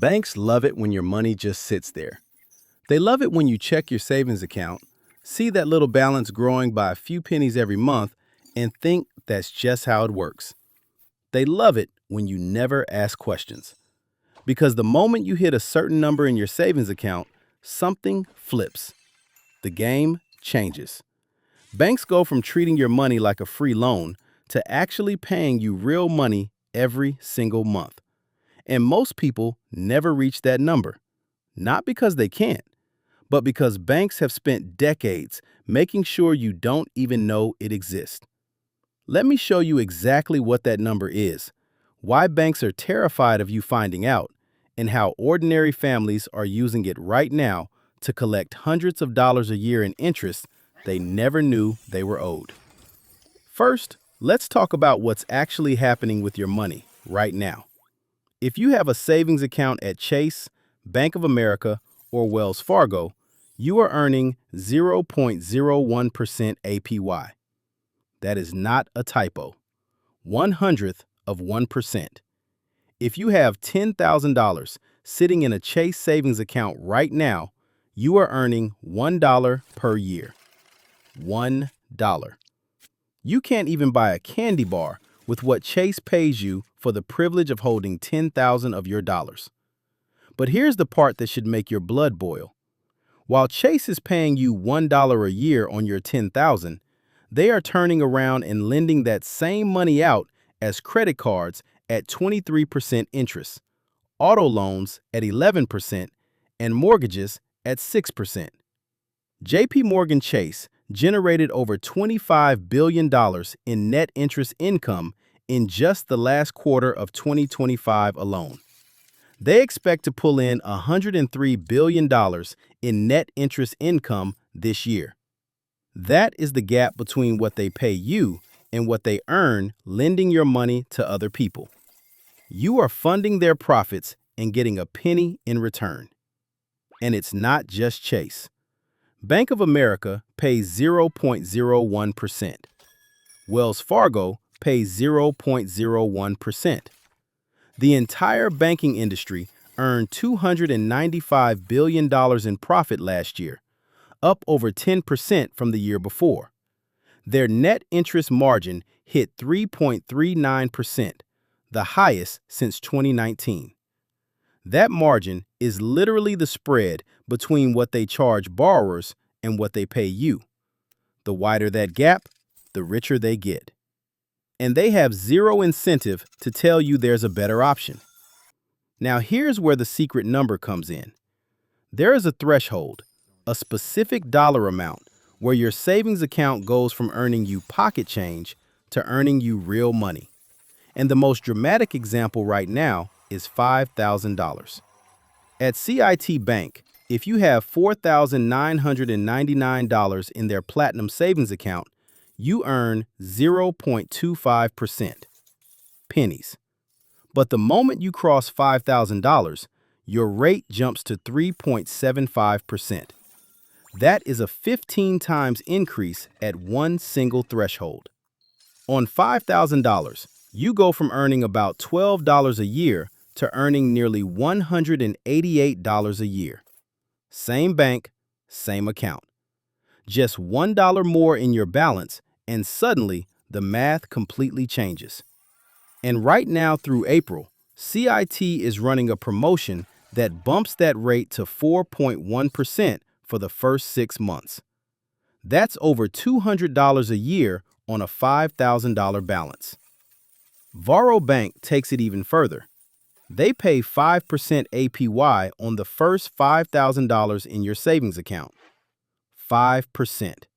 Banks love it when your money just sits there. They love it when you check your savings account, see that little balance growing by a few pennies every month, and think that's just how it works. They love it when you never ask questions. Because the moment you hit a certain number in your savings account, something flips. The game changes. Banks go from treating your money like a free loan to actually paying you real money every single month. And most people never reach that number. Not because they can't, but because banks have spent decades making sure you don't even know it exists. Let me show you exactly what that number is, why banks are terrified of you finding out, and how ordinary families are using it right now to collect hundreds of dollars a year in interest they never knew they were owed. First, let's talk about what's actually happening with your money right now. If you have a savings account at Chase, Bank of America, or Wells Fargo, you are earning 0.01% APY. That is not a typo. 1/100th of 1%. If you have $10,000 sitting in a Chase savings account right now, you are earning $1 per year. $1. You can't even buy a candy bar with what Chase pays you for the privilege of holding 10,000 of your dollars. But here's the part that should make your blood boil. While Chase is paying you $1 a year on your 10,000, they are turning around and lending that same money out as credit cards at 23% interest, auto loans at 11%, and mortgages at 6%. JP Morgan Chase generated over $25 billion in net interest income in just the last quarter of 2025 alone. They expect to pull in $103 billion in net interest income this year. That is the gap between what they pay you and what they earn lending your money to other people. You are funding their profits and getting a penny in return. And it's not just Chase. Bank of America pays 0.01%. Wells Fargo pays 0.01%. The entire banking industry earned $295 billion in profit last year, up over 10% from the year before. Their net interest margin hit 3.39%, the highest since 2019. That margin is literally the spread between what they charge borrowers and what they pay you. The wider that gap, the richer they get. And they have zero incentive to tell you there's a better option. Now here's where the secret number comes in. There is a threshold, a specific dollar amount, where your savings account goes from earning you pocket change to earning you real money. And the most dramatic example right now is $5,000. At CIT Bank, if you have $4,999 in their Platinum Savings Account, you earn 0.25%. Pennies. But the moment you cross $5,000, your rate jumps to 3.75%. That is a 15 times increase at one single threshold. On $5,000, you go from earning about $12 a year to earning nearly $188 a year. Same bank, same account. Just $1 more in your balance, and suddenly the math completely changes. And right now through April, CIT is running a promotion that bumps that rate to 4.1% for the first 6 months. That's over $200 a year on a $5,000 balance. Varo Bank takes it even further. They pay 5% APY on the first $5,000 in your savings account. 5%.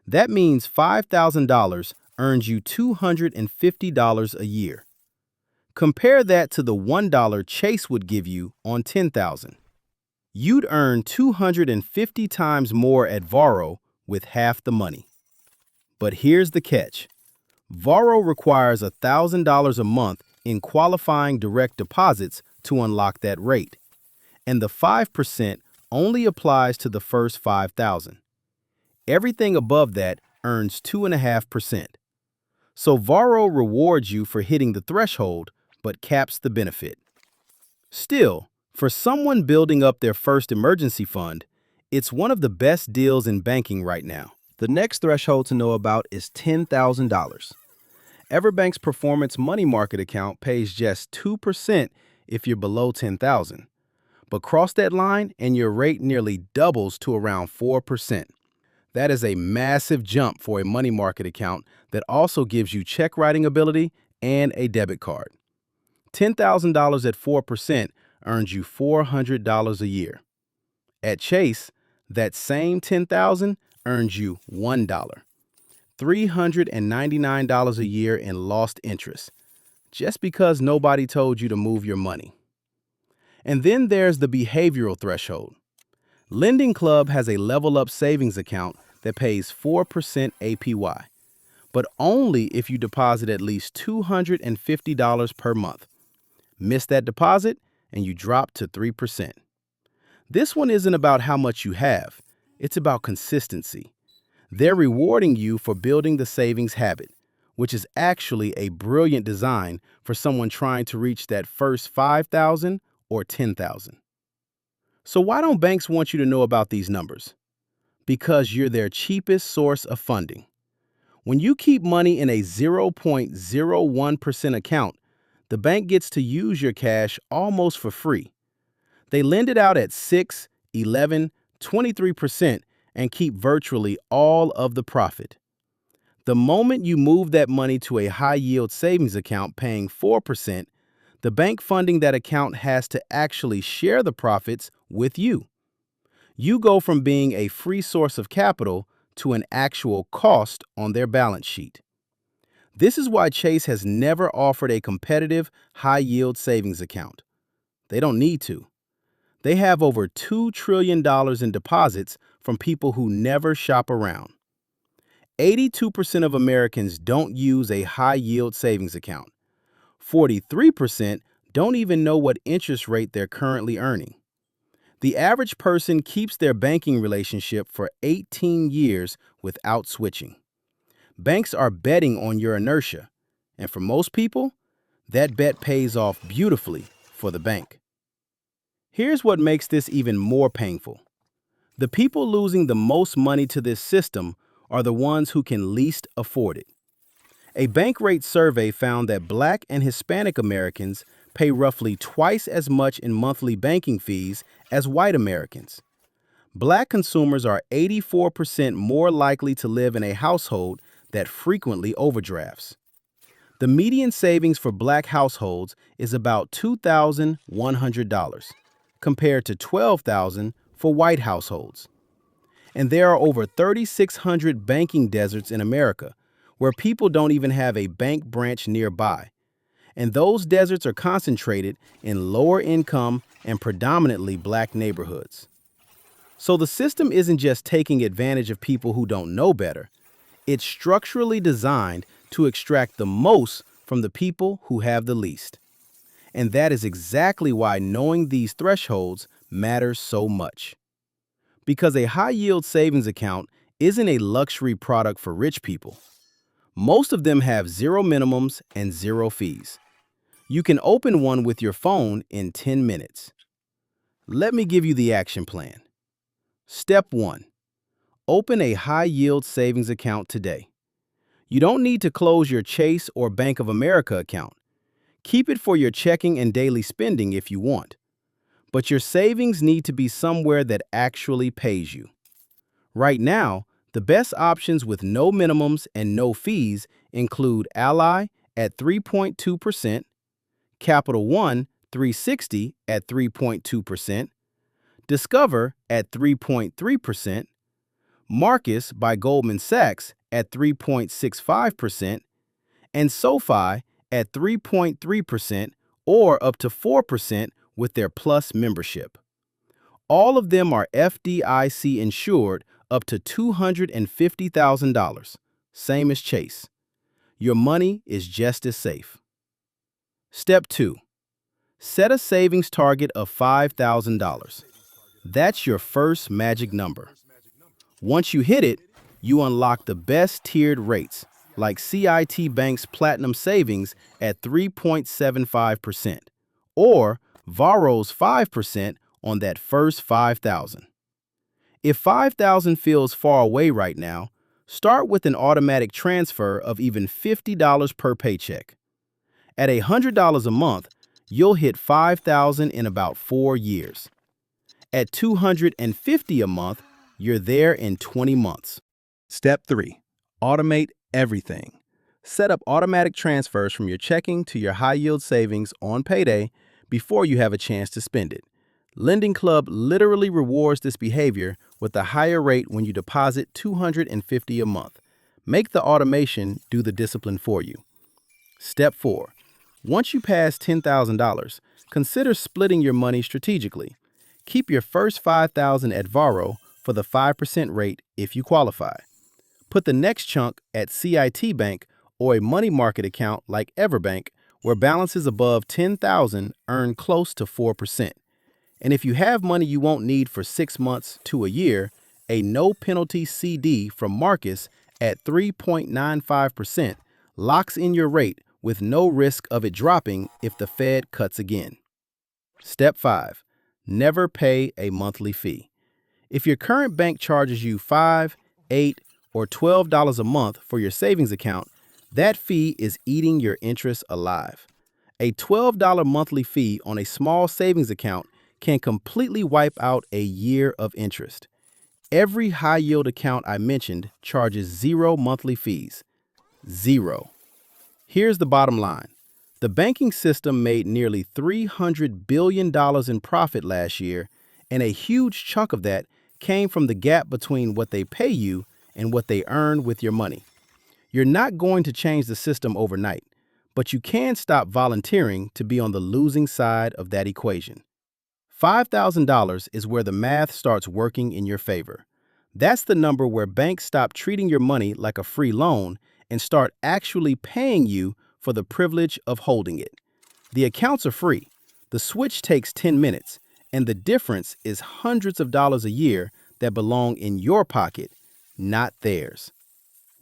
That means $5,000 earns you $250 a year. Compare that to the $1 Chase would give you on $10,000. You'd earn 250 times more at Varo with half the money. But here's the catch. Varo requires $1,000 a month in qualifying direct deposits to unlock that rate. And the 5% only applies to the first $5,000. Everything above that earns 2.5%. So Varo rewards you for hitting the threshold, but caps the benefit. Still, For someone building up their first emergency fund, it's one of the best deals in banking right now. The next threshold to know about is $10,000. Everbank's Performance Money Market account pays just 2% if you're below 10,000. But cross that line and your rate nearly doubles to around 4%. That is a massive jump for a money market account that also gives you check writing ability and a debit card. $10,000 at 4% earns you $400 a year. At Chase, that same $10,000 earns you $1. $399 a year in lost interest, just because nobody told you to move your money. And then there's the behavioral threshold. Lending Club has a level up savings account that pays 4% APY, but only if you deposit at least $250 per month. Miss that deposit and you drop to 3%. This one isn't about how much you have, it's about consistency. They're rewarding you for building the savings habit, which is actually a brilliant design for someone trying to reach that first 5,000 or 10,000. So why don't banks want you to know about these numbers? Because you're their cheapest source of funding. When you keep money in a 0.01% account, the bank gets to use your cash almost for free. They lend it out at 6, 11, 23% and keep virtually all of the profit. The moment you move that money to a high-yield savings account paying 4%, the bank funding that account has to actually share the profits with you. You go from being a free source of capital to an actual cost on their balance sheet. This is why Chase has never offered a competitive, high-yield savings account. They don't need to. They have over $2 trillion in deposits from people who never shop around. 82% of Americans don't use a high-yield savings account. 43% don't even know what interest rate they're currently earning. The average person keeps their banking relationship for 18 years without switching. Banks are betting on your inertia, and for most people, that bet pays off beautifully for the bank. Here's what makes this even more painful. The people losing the most money to this system are the ones who can least afford it. A Bankrate survey found that Black and Hispanic Americans pay roughly twice as much in monthly banking fees as white Americans. Black consumers are 84% more likely to live in a household that frequently overdrafts. The median savings for Black households is about $2,100, compared to $12,000 for white households. And there are over 3,600 banking deserts in America, where people don't even have a bank branch nearby. And those deserts are concentrated in lower income and predominantly Black neighborhoods. So the system isn't just taking advantage of people who don't know better. It's structurally designed to extract the most from the people who have the least. And that is exactly why knowing these thresholds matters so much. Because a high-yield savings account isn't a luxury product for rich people. Most of them have zero minimums and zero fees. You can open one with your phone in 10 minutes. Let me give you the action plan. Step 1. Open a high-yield savings account today. You don't need to close your Chase or Bank of America account. Keep it for your checking and daily spending if you want. But your savings need to be somewhere that actually pays you. Right now, the best options with no minimums and no fees include Ally at 3.2%, Capital One 360 at 3.2%, Discover at 3.3%, Marcus by Goldman Sachs at 3.65%, and SoFi at 3.3% or up to 4% with their Plus membership. All of them are FDIC insured up to $250,000, same as Chase. Your money is just as safe. Step 2. Set a savings target of $5,000. That's your first magic number. Once you hit it, you unlock the best tiered rates, like CIT Bank's Platinum Savings at 3.75%, or Borrows 5% on that first 5,000. If 5,000 feels far away right now, start with an automatic transfer of even $50 per paycheck. At $100 a month, you'll hit 5,000 in about 4 years. At $250 a month, you're there in 20 months. Step 3. Automate everything. Set up automatic transfers from your checking to your high-yield savings on payday before you have a chance to spend it. Lending Club literally rewards this behavior with a higher rate when you deposit $250 a month. Make the automation do the discipline for you. Step 4. Once you pass $10,000, consider splitting your money strategically. Keep your first $5,000 at Varo for the 5% rate if you qualify. Put the next chunk at CIT Bank or a money market account like Everbank, where balances above $10,000 earn close to 4%. And if you have money you won't need for 6 months to a year, a no-penalty CD from Marcus at 3.95% locks in your rate with no risk of it dropping if the Fed cuts again. Step 5. Never pay a monthly fee. If your current bank charges you $5, $8, or $12 a month for your savings account, that fee is eating your interest alive. A $12 monthly fee on a small savings account can completely wipe out a year of interest. Every high-yield account I mentioned charges 0 monthly fees. 0. Here's the bottom line. The banking system made nearly $300 billion in profit last year, and a huge chunk of that came from the gap between what they pay you and what they earn with your money. You're not going to change the system overnight, but you can stop volunteering to be on the losing side of that equation. $5,000 is where the math starts working in your favor. That's the number where banks stop treating your money like a free loan and start actually paying you for the privilege of holding it. The accounts are free. The switch takes 10 minutes, and the difference is hundreds of dollars a year that belong in your pocket, not theirs.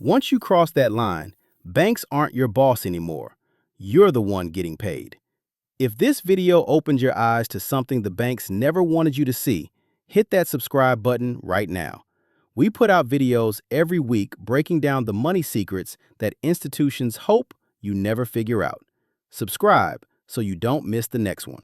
Once you cross that line, banks aren't your boss anymore. You're the one getting paid. If this video opened your eyes to something the banks never wanted you to see, hit that subscribe button right now. We put out videos every week breaking down the money secrets that institutions hope you never figure out. Subscribe so you don't miss the next one.